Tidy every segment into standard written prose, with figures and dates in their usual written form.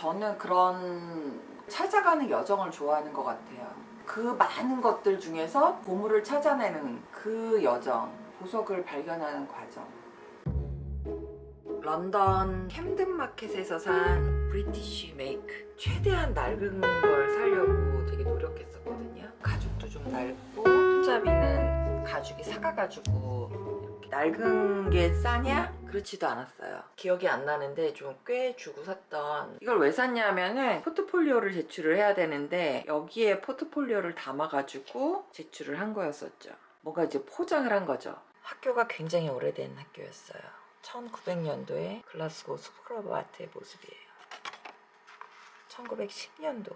저는 그런 찾아가는 여정을 좋아하는 것 같아요. 그 많은 것들 중에서 보물을 찾아내는 그 여정, 보석을 발견하는 과정. 런던 캠든 마켓에서 산 브리티쉬 메이크, 최대한 낡은 걸 사려고 되게 노력했었거든요. 가죽도 좀 낡고 손잡이는 가죽이 삭아가지고 이렇게 낡은 게 싸냐? 그렇지도 않았어요. 기억이 안 나는데 좀 꽤 주고 샀던. 이걸 왜 샀냐면은 포트폴리오를 제출을 해야 되는데 여기에 포트폴리오를 담아가지고 제출을 한 거였었죠. 뭔가 이제 포장을 한 거죠. 학교가 굉장히 오래된 학교였어요. 1900년도에 글라스고 스쿨 아트의 모습이에요. 1910년도.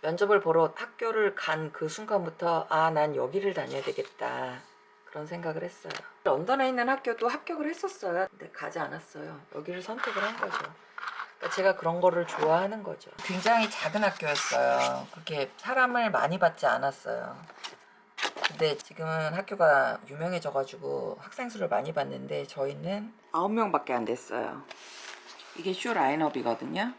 면접을 보러 학교를 간 그 순간부터 아, 난 여기를 다녀야 되겠다. 그런 생각을 했어요. 런던에 있는 학교도 합격을 했었어요. 근데 가지 않았어요. 여기를 선택을 한 거죠. 그러니까 제가 그런 거를 좋아하는 거죠. 굉장히 작은 학교였어요. 그렇게 사람을 많이 받지 않았어요. 근데 지금은 학교가 유명해져가지고 학생 수를 많이 받는데 저희는 9명밖에 안 됐어요. 이게 쇼 라인업이거든요.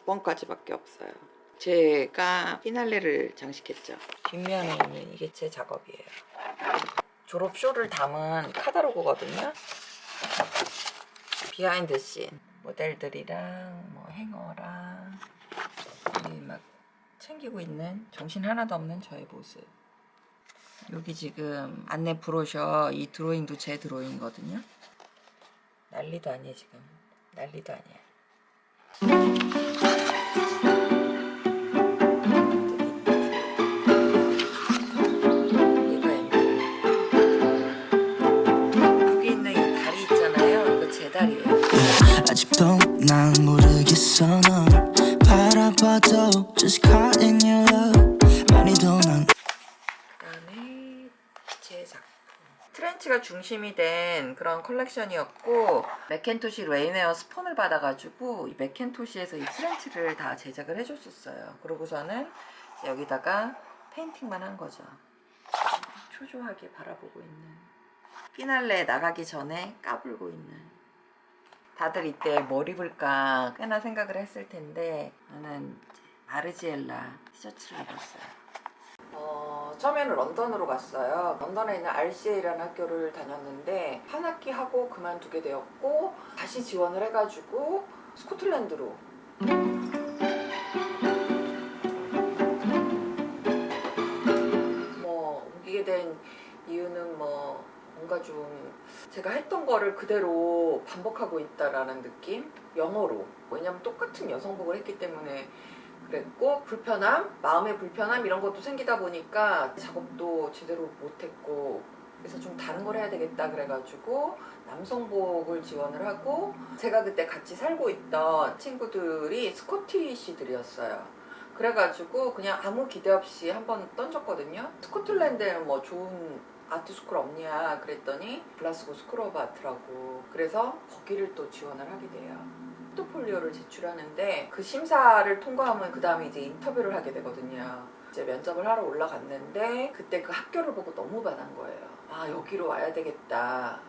9번까지밖에 없어요. 제가 피날레를 장식했죠. 뒷면에 있는 이게 제 작업이에요. 졸업쇼를 담은 카탈로그거든요. 비하인드 씬. 모델들이랑 뭐 행어랑 막 챙기고 있는 정신 하나도 없는 저의 모습. 여기 지금 안내 브로셔, 이 드로잉도 제 드로잉이거든요. 난리도 아니에요 지금. 난리도 아니에요. 여기 있는 이 다리 있잖아요. 이거 제 다리예요. 아직도 난 모르겠어 널 바라봐도 just caught in your love 많이도 난 그다음에 제 작품 트렌치가 중심이 된 그런 컬렉션이었고 맥켄토시 레인웨어 스폰을 받아가지고 이 맥켄토시에서 이 트렌치를 다 제작을 해줬었어요. 그러고서는 여기다가 페인팅만 한 거죠. 초조하게 바라보고 있는 피날레 나가기 전에 까불고 있는. 다들 이때 뭘 입을까 꽤나 생각을 했을 텐데 저는 마르지엘라 티셔츠를 입었어요. 처음에는 런던으로 갔어요. 런던에 있는 RCA라는 학교를 다녔는데 한 학기 하고 그만두게 되었고 다시 지원을 해가지고 스코틀랜드로 옮기게 된 이유는 뭔가 좀 제가 했던 거를 그대로 반복하고 있다라는 느낌? 영어로. 왜냐면 똑같은 여성복을 했기 때문에 그랬고 불편함, 마음의 불편함 이런 것도 생기다 보니까 작업도 제대로 못했고 그래서 좀 다른 걸 해야 되겠다 그래가지고 남성복을 지원을 하고 제가 그때 같이 살고 있던 친구들이 스코티시들이었어요. 그래가지고 그냥 아무 기대 없이 한번 던졌거든요. 스코틀랜드에는 뭐 좋은 아트스쿨 없냐 그랬더니 글라스고 스쿨 오브 아트라고. 그래서 거기를 또 지원을 하게 돼요. 포트폴리오를 제출하는데 그 심사를 통과하면 그 다음에 이제 인터뷰를 하게 되거든요. 이제 면접을 하러 올라갔는데 그때 그 학교를 보고 너무 반한 거예요. 아, 여기로 와야 되겠다.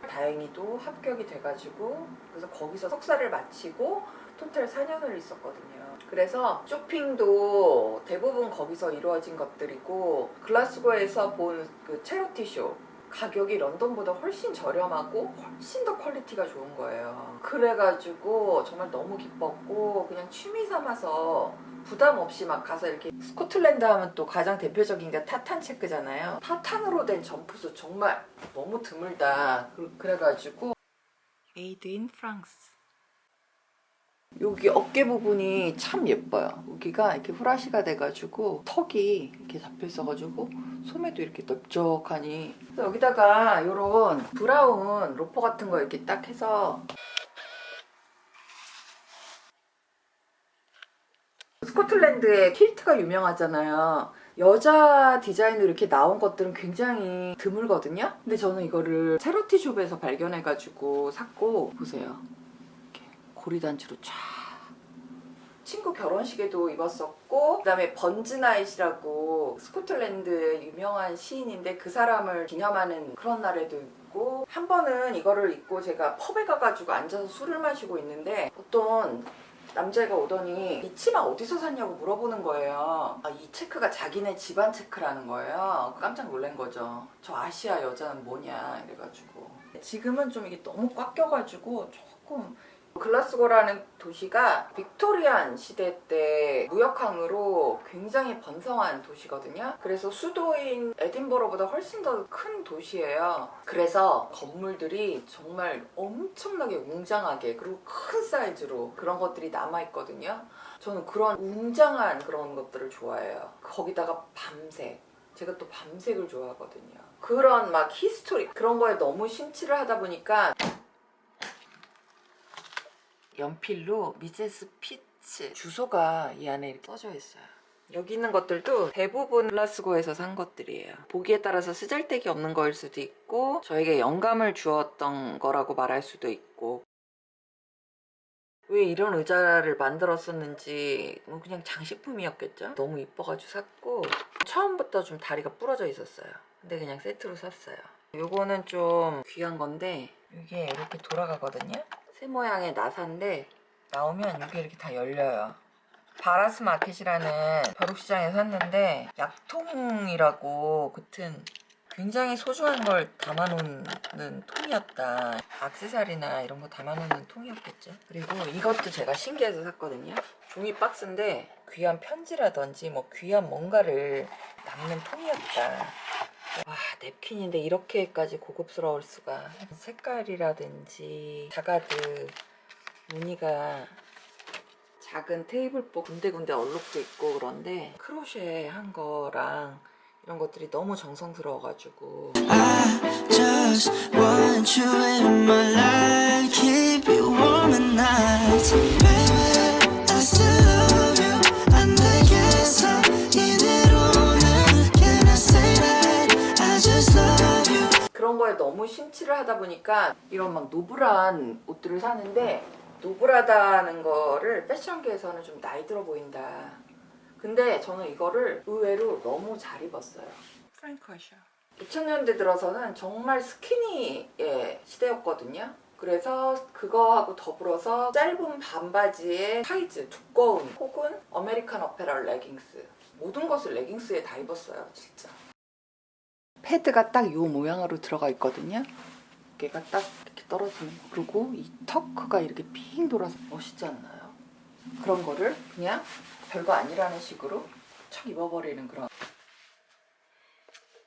다행히도 합격이 돼가지고 그래서 거기서 석사를 마치고 토탈 4년을 있었거든요. 그래서 쇼핑도 대부분 거기서 이루어진 것들이고 글라스고에서 본 그 체리티 쇼 가격이 런던보다 훨씬 저렴하고 훨씬 더 퀄리티가 좋은 거예요. 그래가지고 정말 너무 기뻤고 그냥 취미 삼아서 부담 없이 막 가서 이렇게 스코틀랜드 하면 또 가장 대표적인 게 타탄 체크잖아요. 타탄으로 된 점프수 정말 너무 드물다. 그래가지고 메이드 인 프랑스. 여기 어깨 부분이 참 예뻐요. 여기가 이렇게 후라시가 돼가지고 턱이 이렇게 잡혀 있어가지고 소매도 이렇게 넓적하니. 여기다가 이런 브라운 로퍼 같은 거 이렇게 딱 해서 스코틀랜드의 퀼트가 유명하잖아요. 여자 디자인으로 이렇게 나온 것들은 굉장히 드물거든요. 근데 저는 이거를 체러티 숍에서 발견해가지고 샀고 보세요. 이렇게 고리단추로 쫙 친구 결혼식에도 입었었고, 그다음에 번즈나잇이라고 스코틀랜드의 유명한 시인인데 그 사람을 기념하는 그런 날에도 입고, 한 번은 이거를 입고 제가 펍에 가가지고 앉아서 술을 마시고 있는데 어떤 남자애가 오더니 이 치마 어디서 샀냐고 물어보는 거예요. 이 체크가 자기네 집안 체크라는 거예요. 깜짝 놀란 거죠. 저 아시아 여자는 뭐냐 이래가지고. 지금은 좀 이게 너무 꽉 껴가지고 조금. 글라스고라는 도시가 빅토리안 시대 때 무역항으로 굉장히 번성한 도시거든요. 그래서 수도인 에딘버러보다 훨씬 더 큰 도시예요. 그래서 건물들이 정말 엄청나게 웅장하게, 그리고 큰 사이즈로 그런 것들이 남아있거든요. 저는 그런 웅장한 그런 것들을 좋아해요. 거기다가 밤색. 제가 또 밤색을 좋아하거든요. 그런 막 히스토리 그런 거에 너무 심취를 하다 보니까 연필로 미세스 피츠 주소가 이 안에 이렇게 써져 있어요. 여기 있는 것들도 대부분 글라스고에서 산 것들이에요. 보기에 따라서 쓰잘데기 없는 거일 수도 있고 저에게 영감을 주었던 거라고 말할 수도 있고, 왜 이런 의자를 만들었었는지 뭐 그냥 장식품이었겠죠. 너무 이뻐가지고 샀고, 처음부터 좀 다리가 부러져 있었어요. 근데 그냥 세트로 샀어요. 요거는 좀 귀한 건데 이게 이렇게 돌아가거든요. 새 모양의 나사인데 나오면 이게 이렇게 다 열려요. 바라스 마켓이라는 벼룩시장에서 샀는데 약통이라고 같은 굉장히 소중한 걸 담아놓는 통이었다. 액세서리나 이런 거 담아놓는 통이었겠죠. 그리고 이것도 제가 신기해서 샀거든요. 종이 박스인데 귀한 편지라든지 뭐 귀한 뭔가를 담는 통이었다. 와, 냅킨인데 이렇게까지 고급스러울 수가. 색깔이라든지 자가드 무늬가 작은 테이블복 군데군데 얼룩도 있고 그런데 크로셰 한 거랑 이런 것들이 너무 정성스러워가지고. I just want you in my life, keep you warm at night. Baby, I still love you. 안 되겠어 이대로는. Can I say that? I just love you. 그런 거에 너무 심취를 하다 보니까 이런 막 노블한 옷들을 사는데, 노블하다는 거를 패션계에서는 좀 나이 들어 보인다. 근데 저는 이거를 의외로 너무 잘 입었어요. 프랭크 아셔. 2000년대 들어서는 정말 스키니의 시대였거든요. 그래서 그거하고 더불어서 짧은 반바지에 사이즈 두꺼운 혹은 아메리칸 어페럴 레깅스, 모든 것을 레깅스에 다 입었어요. 진짜. 패드가 딱 이 모양으로 들어가 있거든요. 얘가 딱 이렇게 떨어지는 거. 그리고 이 터크가 이렇게 핑 돌아서 멋있지 않나요? 그런 거를 그냥 별거 아니라는 식으로 척 입어버리는 그런.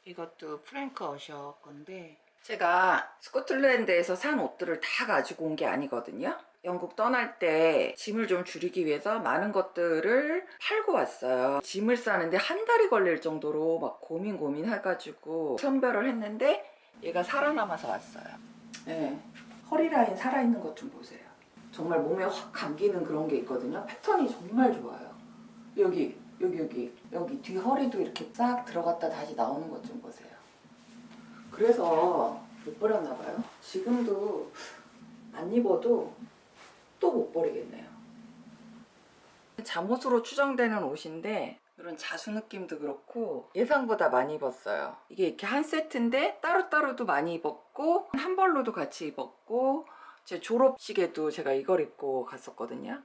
이것도 프랭크 어셔 건데 제가 스코틀랜드에서 산 옷들을 다 가지고 온 게 아니거든요. 영국 떠날 때 짐을 좀 줄이기 위해서 많은 것들을 팔고 왔어요. 짐을 싸는데 한 달이 걸릴 정도로 막 고민 해가지고 선별을 했는데 얘가 살아남아서 왔어요. 네. 허리 라인 살아있는 것 좀 보세요. 정말 몸에 확 감기는 그런 게 있거든요. 패턴이 정말 좋아요. 여기 뒤 허리도 이렇게 싹 들어갔다 다시 나오는 것 좀 보세요. 그래서 못 버렸나 봐요. 지금도 안 입어도 또 못 버리겠네요. 잠옷으로 추정되는 옷인데 이런 자수 느낌도 그렇고 예상보다 많이 입었어요. 이게 이렇게 한 세트인데 따로따로도 많이 입었고 한 벌로도 같이 입었고, 제 졸업식에도 제가 이걸 입고 갔었거든요.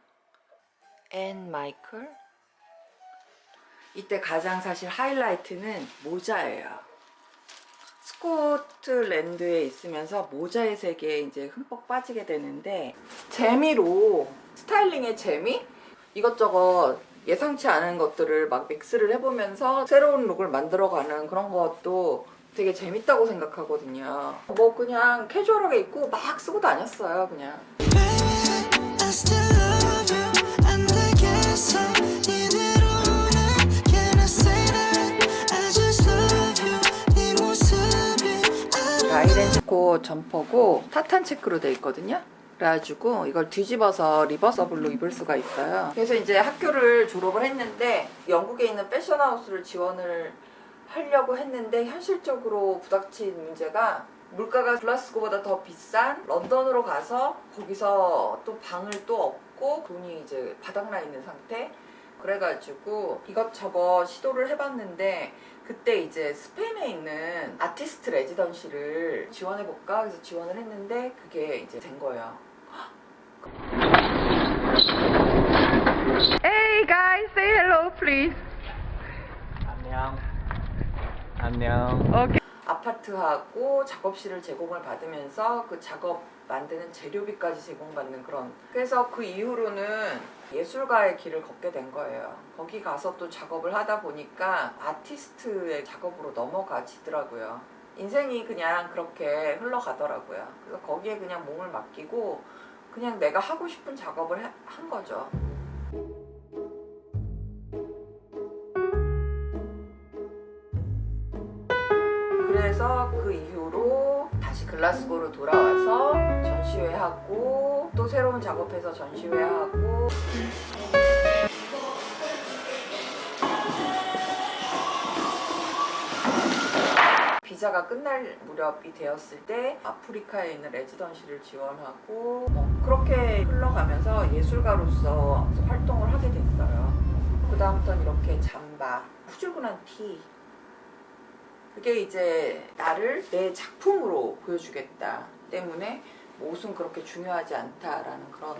앤 마이클. 이때 가장 사실 하이라이트는 모자예요. 스코틀랜드에 있으면서 모자의 세계에 이제 흠뻑 빠지게 되는데, 재미로, 스타일링의 재미? 이것저것 예상치 않은 것들을 막 믹스를 해보면서 새로운 룩을 만들어가는 그런 것도 되게 재밌다고 생각하거든요. 뭐 그냥 캐주얼하게 입고 막 쓰고 다녔어요, 그냥. I still love you. 안 되겠어 이대로는. Can I say that? I just love you. 네 모습이 라이렌즈코 점퍼고 타탄 체크로 돼 있거든요. 그래가지고 이걸 뒤집어서 리버서블로 입을 수가 있어요. 그래서 이제 학교를 졸업을 했는데 영국에 있는 패션하우스를 지원을 하려고 했는데 현실적으로 부닥친 문제가 물가가 글라스고보다 더 비싼 런던으로 가서 거기서 또 방을 또 얻고 돈이 이제 바닥나 있는 상태. 그래가지고 이것저것 시도를 해봤는데 그때 이제 스페인에 있는 아티스트 레지던시를 지원해볼까 해서 지원을 했는데 그게 이제 된 거예요. Hey guys, say hello please. 안녕. 안녕. Okay. 아파트하고 작업실을 제공을 받으면서 그 작업 만드는 재료비까지 제공받는 그런. 그래서 그 이후로는 예술가의 길을 걷게 된 거예요. 거기 가서 또 작업을 하다 보니까 아티스트의 작업으로 넘어가지더라고요. 인생이 그냥 그렇게 흘러가더라고요. 그래서 거기에 그냥 몸을 맡기고 그냥 내가 하고 싶은 작업을 한 거죠. 그래서 그 이후로 다시 글라스고로 돌아와서 전시회하고 또 새로운 작업해서 전시회하고 비자가 끝날 무렵이 되었을 때 아프리카에 있는 레지던시를 지원하고 그렇게 흘러가면서 예술가로서 활동을 하게 됐어요. 그 다음부터는 이렇게 잠바, 후줄근한 티, 그게 이제 나를 내 작품으로 보여주겠다 때문에 뭐 옷은 그렇게 중요하지 않다라는 그런.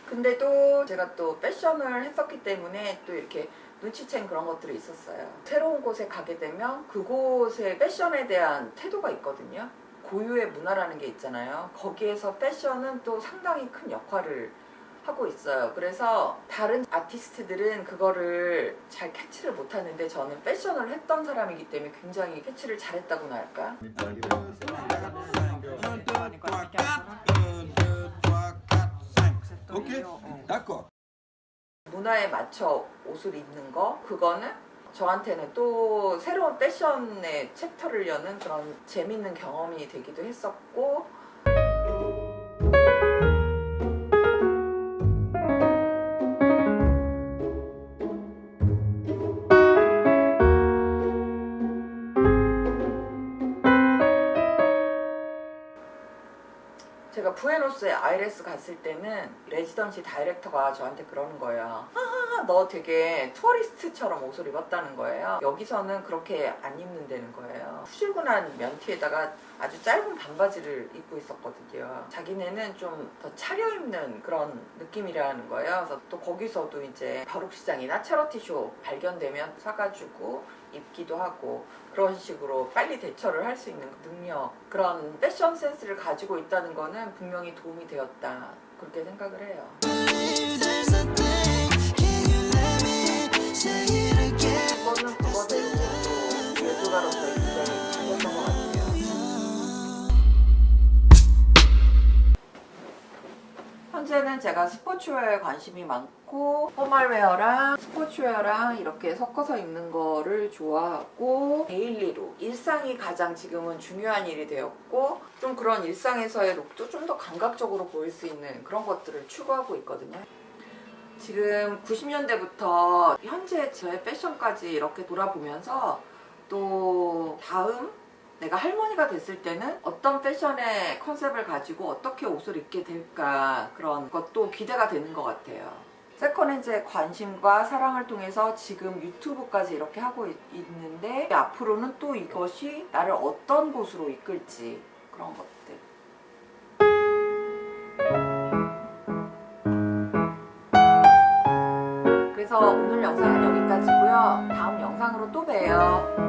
근데도 제가 또 패션을 했었기 때문에 또 이렇게 눈치챈 그런 것들이 있었어요. 새로운 곳에 가게 되면 그곳의 패션에 대한 태도가 있거든요. 고유의 문화라는 게 있잖아요. 거기에서 패션은 또 상당히 큰 역할을 하고 있어요. 그래서 다른 아티스트들은 그거를 잘 캐치를 못하는데 저는 패션을 했던 사람이기 때문에 굉장히 캐치를 잘했다고나 할까? 문화에 맞춰 옷을 입는 거, 그거는 저한테는 또 새로운 패션의 챕터를 여는 그런 재밌는 경험이 되기도 했었고, 제가 부에노스에 아이레스 갔을 때는 레지던시 다이렉터가 저한테 그러는 거예요. 너 되게 투어리스트처럼 옷을 입었다는 거예요. 여기서는 그렇게 안 입는다는 거예요. 후줄근한 면티에다가 아주 짧은 반바지를 입고 있었거든요. 자기네는 좀 더 차려입는 그런 느낌이라는 거예요. 그래서 또 거기서도 이제 벼룩시장이나 차러티쇼 발견되면 사가지고 입기도 하고 그런 식으로 빨리 대처를 할 수 있는 능력, 그런 패션 센스를 가지고 있다는 거는 분명히 도움이 되었다, 그렇게 생각을 해요. 그거는 그거대로 또 예술가로서 굉장히 잘했던 것 같아요. 현재는 제가 스포츠웨어에 관심이 많고 포멀웨어랑 스포츠웨어랑 이렇게 섞어서 입는 거를 좋아하고 데일리룩, 일상이 가장 지금은 중요한 일이 되었고 좀 그런 일상에서의 룩도 좀 더 감각적으로 보일 수 있는 그런 것들을 추구하고 있거든요. 지금 90년대부터 현재 저의 패션까지 이렇게 돌아보면서 또 다음 내가 할머니가 됐을 때는 어떤 패션의 컨셉을 가지고 어떻게 옷을 입게 될까, 그런 것도 기대가 되는 것 같아요. 세컨핸즈의 관심과 사랑을 통해서 지금 유튜브까지 이렇게 하고 있는데 앞으로는 또 이것이 나를 어떤 곳으로 이끌지, 그런 것들. 그래서 오늘 영상은 여기까지고요. 다음 영상으로 또 봬요.